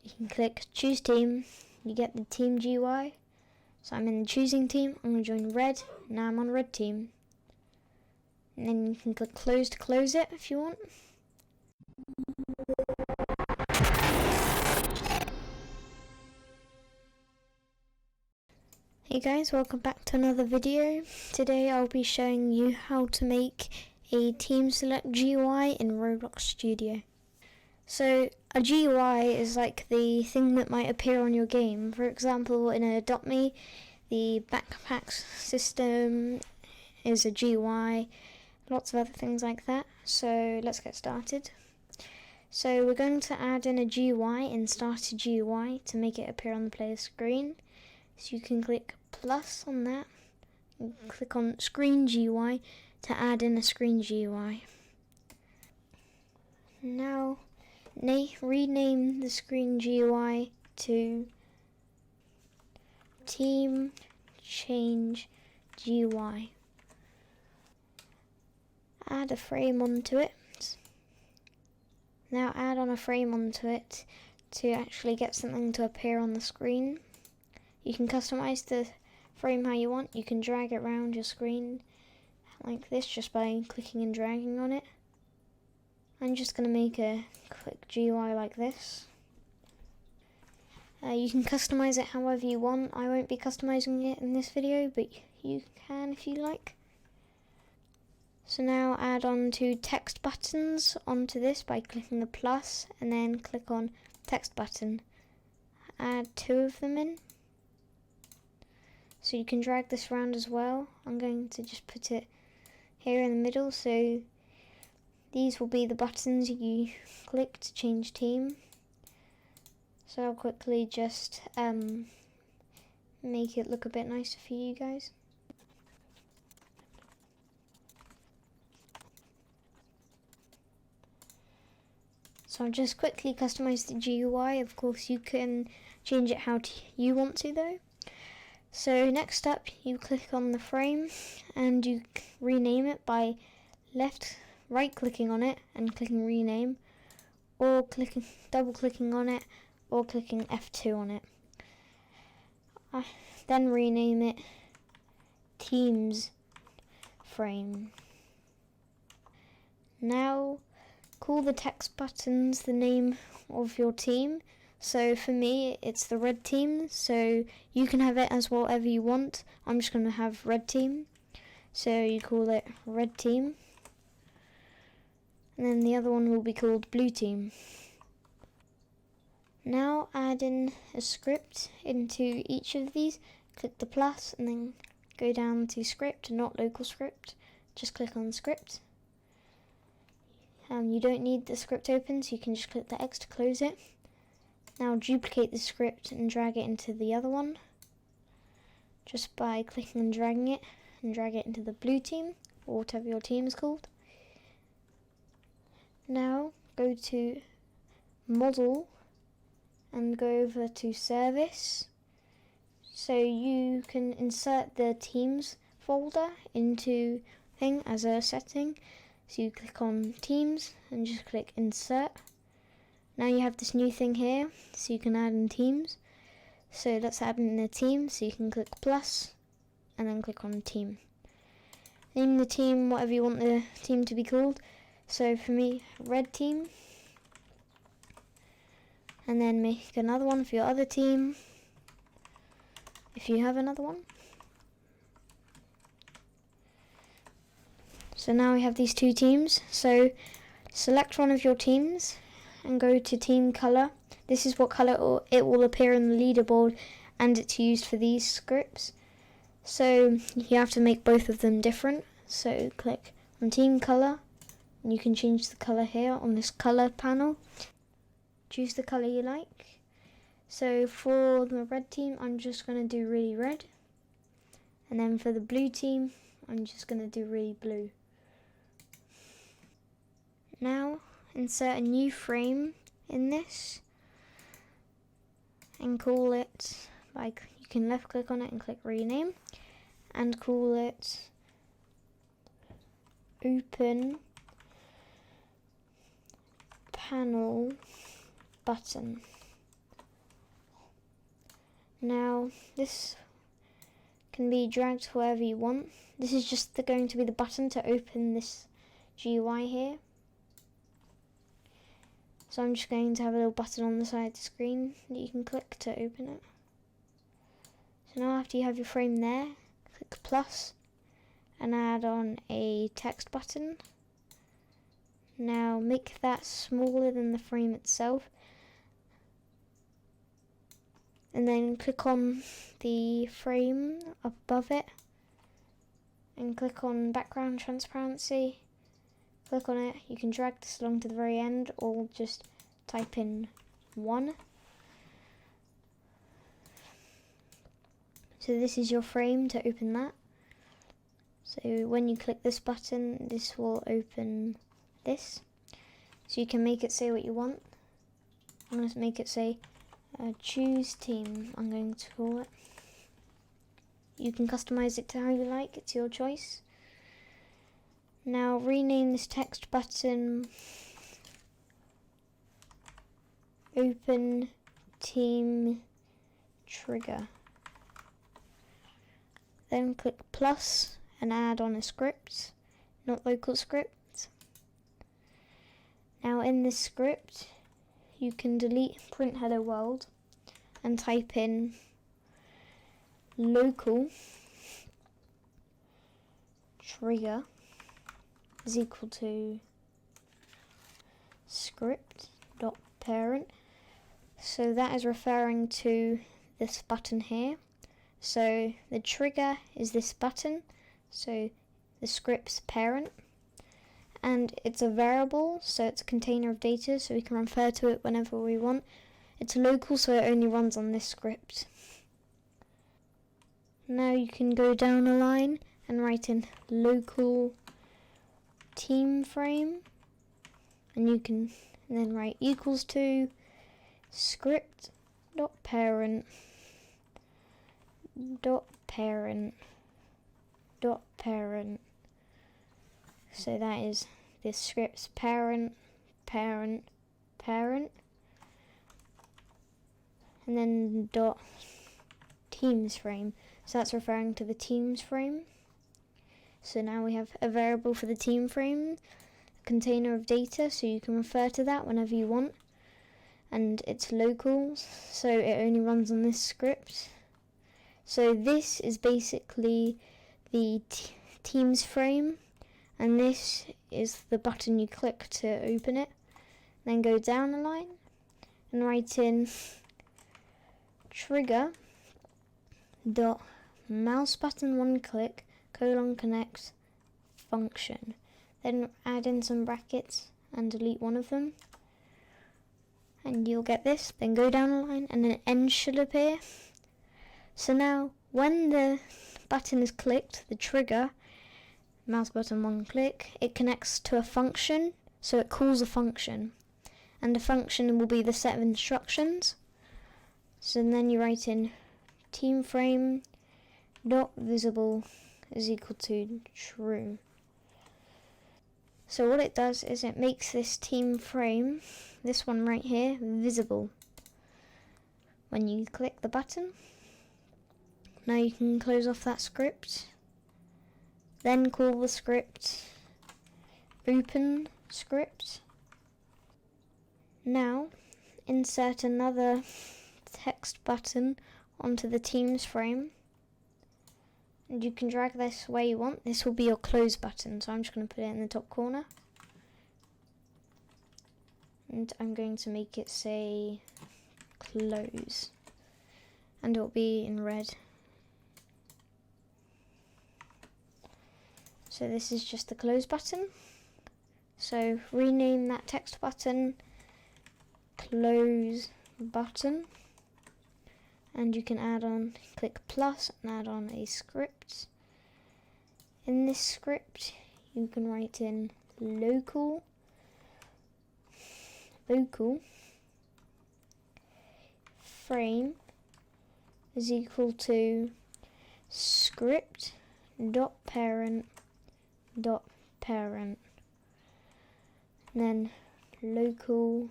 you can click choose team, you get the team GUI. So I'm in the choosing team, I'm going to join red, now I'm on red team. And then you can click close to close it if you want. Hey guys, welcome back to another video. Today I'll be showing you how to make a team select GUI in Roblox Studio. So a GUI is like the thing that might appear on your game. For example, in Adopt Me, the backpack system is a GUI, lots of other things like that. So let's get started. So we're going to add in a GUI in Starter GUI to make it appear on the player screen. So you can click plus on that and click on Screen GUI to add in a Screen GUI. Now rename the Screen GUI to Team Change GUI. Add a frame onto it. Now add on a frame onto it to actually get something to appear on the screen. You can customize the frame how you want. You can drag it around your screen like this just by clicking and dragging on it. I'm just going to make a quick GUI like this. You can customize it however you want. I won't be customizing it in this video, but you can if you like. So now add on two text buttons onto this by clicking the plus and then click on text button. Add two of them in. So you can drag this around as well. I'm going to just put it here in the middle, so these will be the buttons you click to change team. So I'll quickly just make it look a bit nicer for you guys. So I'll just quickly customize the GUI. Of course you can change it how you want to though. So next up you click on the frame and you rename it by right clicking on it and clicking rename, or double clicking on it or clicking F2 on it. Then rename it Teams Frame. Now call the text buttons the name of your team. So for me it's the red team, so you can have it as whatever you want. I'm just going to have red team, so you call it red team, and then the other one will be called blue team. Now add in a script into each of these. Click the plus and then go down to script, not local script. Just click on script. You don't need the script open, so you can just click the X to close it. Now duplicate the script and drag it into the other one, just by clicking and dragging it, and drag it into the blue team, or whatever your team is called. Now go to model and go over to service, so you can insert the teams folder into thing as a setting. So you click on teams and just click insert. Now you have this new thing here, so you can add in teams. So let's add in a team, so you can click plus and then click on team. Name the team whatever you want the team to be called. So for me, red team. And then make another one for your other team, if you have another one. So now we have these two teams. So select one of your teams and go to team color. This is what color it will appear in the leaderboard, and it's used for these scripts. So you have to make both of them different. So click on team color and you can change the color here on this color panel. Choose the color you like. So for the red team I'm just going to do really red, and then for the blue team I'm just going to do really blue. Now insert a new frame in this and call it, like, you can left click on it and click rename and call it open panel button. Now this can be dragged wherever you want. This is just going to be the button to open this GUI here. So I'm just going to have a little button on the side of the screen that you can click to open it. So now after you have your frame there, click plus and add on a text button. Now make that smaller than the frame itself. And then click on the frame up above it and click on background transparency. Click on it. You can drag this along to the very end or just type in 1. So this is your frame to open that. So when you click this button, this will open this. So you can make it say what you want. I'm going to make it say choose team, I'm going to call it. You can customize it to how you like, it's your choice. Now rename this text button open team trigger. Then click plus and add on a script, not local script. Now in this script you can delete print hello world and type in local trigger is equal to script.parent. So that is referring to this button here. So the trigger is this button, so the script's parent, and it's a variable, so it's a container of data, so we can refer to it whenever we want. It's local, so it only runs on this script. Now you can go down a line and write in local team frame, and you can then write equals to script.parent parent. So that is this script's parent, and then dot teams frame. So that's referring to the teams frame. So now we have a variable for the team frame, a container of data, so you can refer to that whenever you want. And it's local, so it only runs on this script. So this is basically the teams frame, and this is the button you click to open it. Then go down a line and write in trigger dot mouse button one click connect function. Then add in some brackets and delete one of them, and you'll get this. Then go down a line and an end should appear. So now when the button is clicked, the trigger mouse button one click, it connects to a function, so it calls a function, and the function will be the set of instructions. So then you write in team frame dot visible is equal to true. So what it does is it makes this team frame, this one right here, visible when you click the button. Now you can close off that script, then call the script open script. Now insert another text button onto the teams frame, and you can drag this where you want. This will be your close button, so I'm just going to put it in the top corner, and I'm going to make it say close, and it will be in red. So this is just the close button. So rename that text button close button, and you can add on, click plus and add on a script. In this script you can write in local frame is equal to script.parent, then local,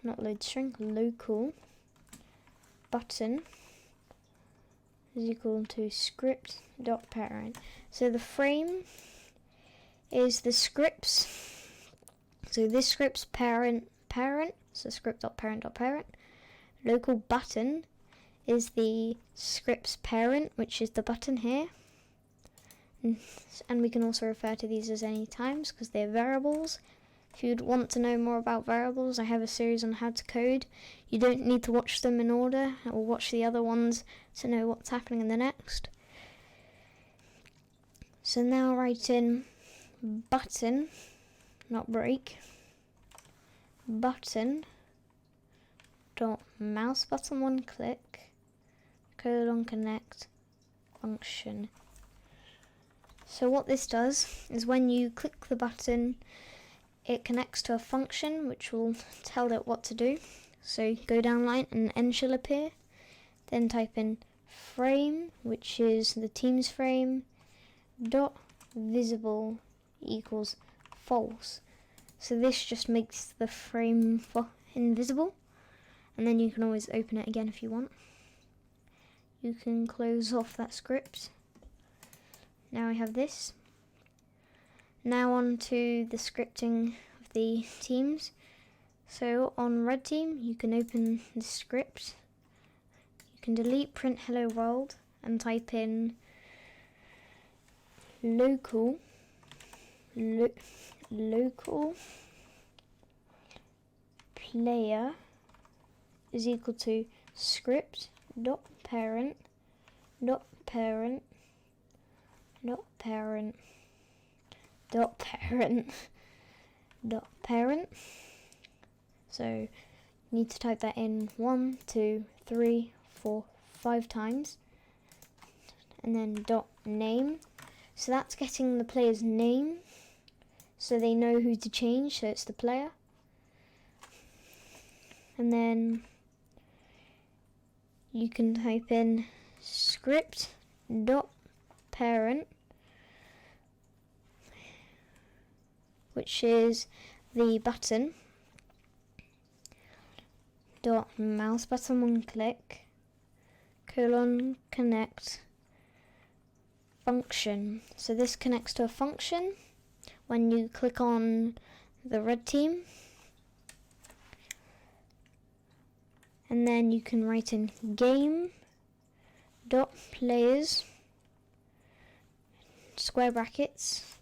not load string, local button is equal to script dot parent. So the frame is the scripts. So this script's parent, so script dot parent dot parent. Local button is the script's parent, which is the button here. And we can also refer to these as any times because they're variables. If you'd want to know more about variables, I have a series on how to code. You don't need to watch them in order or watch the other ones to know what's happening in the next. So now write in button, not break, button dot mouse button one click colon connect function. So what this does is when you click the button, it connects to a function which will tell it what to do. So go down line and an end shall appear. Then type in frame, which is the team's frame, dot visible equals false. So this just makes the frame invisible, and then you can always open it again if you want. You can close off that script. Now we have this. Now on to the scripting of the teams. So on red team, you can open the script. You can delete print hello world and type in local player is equal to script dot parent dot parent dot parent dot parent dot parent. So you need to type that in 1, 2, 3, 4, 5 times, and then dot name. So that's getting the player's name so they know who to change, so it's the player. And then you can type in script dot parent, which is the button, dot mouse button one click colon connect function. So this connects to a function when you click on the red team, and then you can write in game dot players square brackets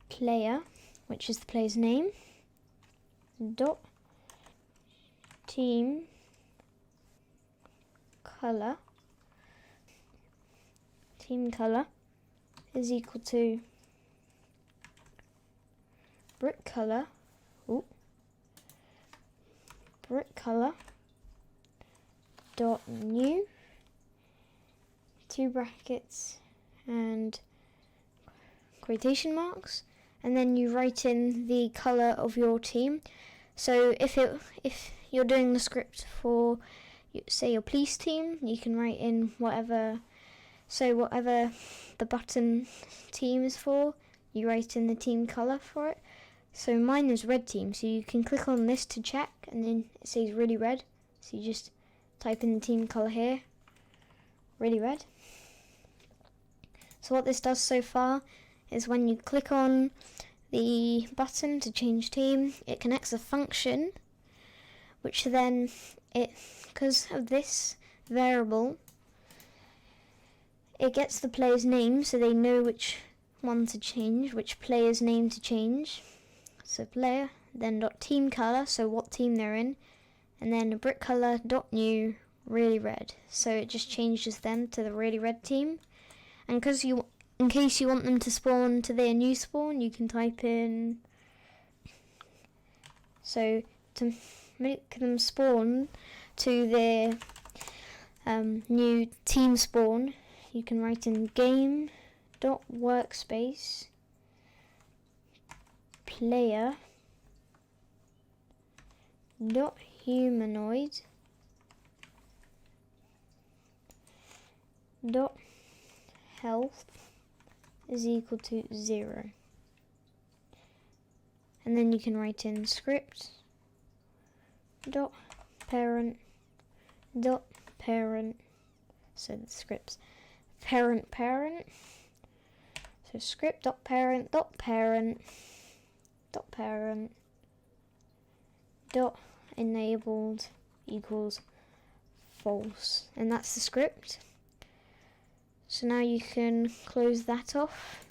player, which is the player's name, dot team color is equal to brick color dot new 2 brackets and quotation marks, and then you write in the color of your team. So if you're doing the script for, say, your police team, you can write in whatever the button team is for, you write in the team color for it. So mine is red team, so you can click on this to check, and then it says really red, so you just type in the team color here, really red. So what this does so far is when you click on the button to change team, it connects a function, which then because of this variable, it gets the player's name so they know which one to change, which player's name to change. So player, then dot team color, so what team they're in, and then brick color dot new really red. So it just changes them to the really red team. And because in case you want them to spawn to their new spawn, you can type in, so to make them spawn to their new team spawn, you can write in game dot workspace player dot humanoid dot health is equal to 0, and then you can write in script dot parent dot parent, so the scripts parent. So script dot parent dot enabled equals false, and that's the script. So now you can close that off,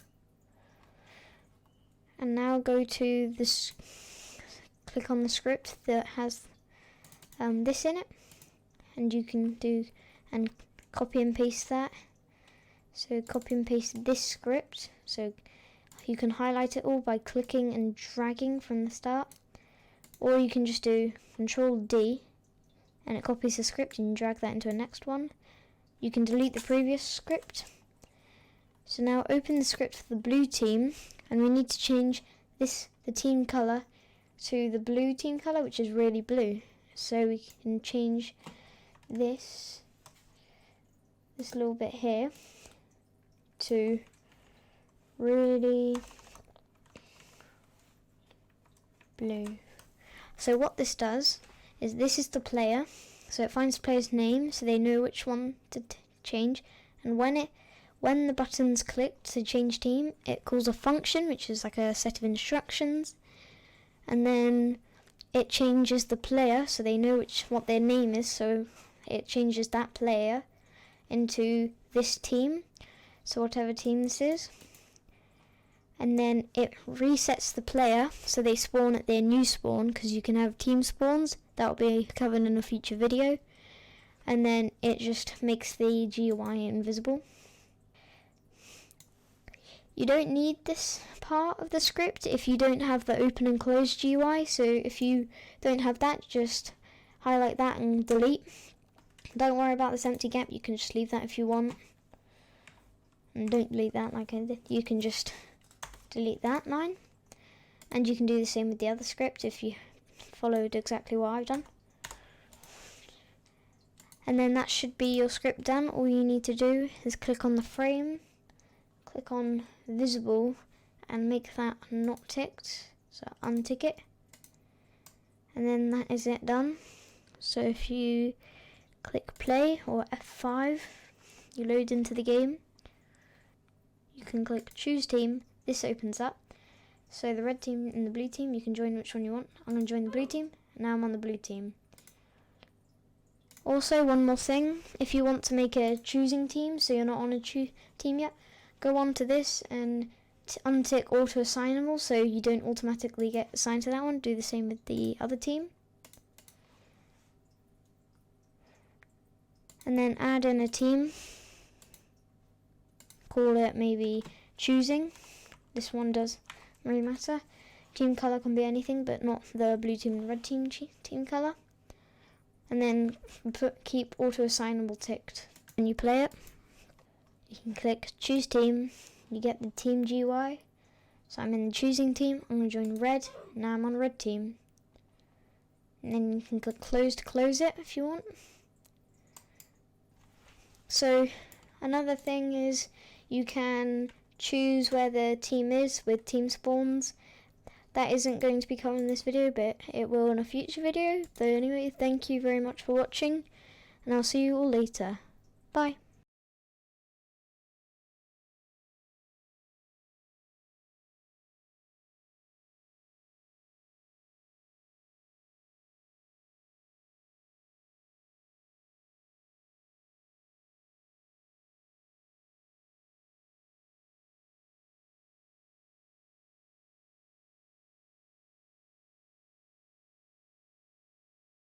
and now go to this, click on the script that has this in it, and you can do and copy and paste that. So copy and paste this script, so you can highlight it all by clicking and dragging from the start, or you can just do Control D and it copies the script and you drag that into the next one. You can delete the previous script. So now open the script for the blue team, and we need to change the team color to the blue team color, which is really blue. So we can change this little bit here to really blue. So what this does is, this is the player, so it finds the player's name so they know which one to change, and when the button's clicked to change team, it calls a function, which is like a set of instructions, and then it changes the player so they know what their name is, so it changes that player into this team, so whatever team this is, and then it resets the player so they spawn at their new spawn, because you can have team spawns. That will be covered in a future video, and then it just makes the GUI invisible. You don't need this part of the script if you don't have the open and close GUI, so if you don't have that, just highlight that and delete. Don't worry about this empty gap, you can just leave that if you want. And don't delete that like I did. You can just delete that line. And you can do the same with the other script if you followed exactly what I've done. And then that should be your script done. All you need to do is click on the frame, click on visible, and make that not ticked. So untick it. And then that is it done. So if you click play or F5, you load into the game. You can click choose team, this opens up. So the red team and the blue team, you can join which one you want. I'm going to join the blue team, now I'm on the blue team. Also, one more thing, if you want to make a choosing team, so you're not on a team yet, go on to this and untick auto assignable so you don't automatically get assigned to that one. Do the same with the other team. And then add in a team, call it maybe choosing. This one doesn't really matter. Team color can be anything, but not the blue team and red team color. And then keep auto assignable ticked. When you play it, you can click choose team, you get the team GUI. So I'm in the choosing team, I'm going to join red, now I'm on red team. And then you can click close to close it if you want. So another thing is you can choose where the team is with team spawns. That isn't going to be covered in this video, but it will in a future video. So anyway, thank you very much for watching, and I'll see you all later. Bye.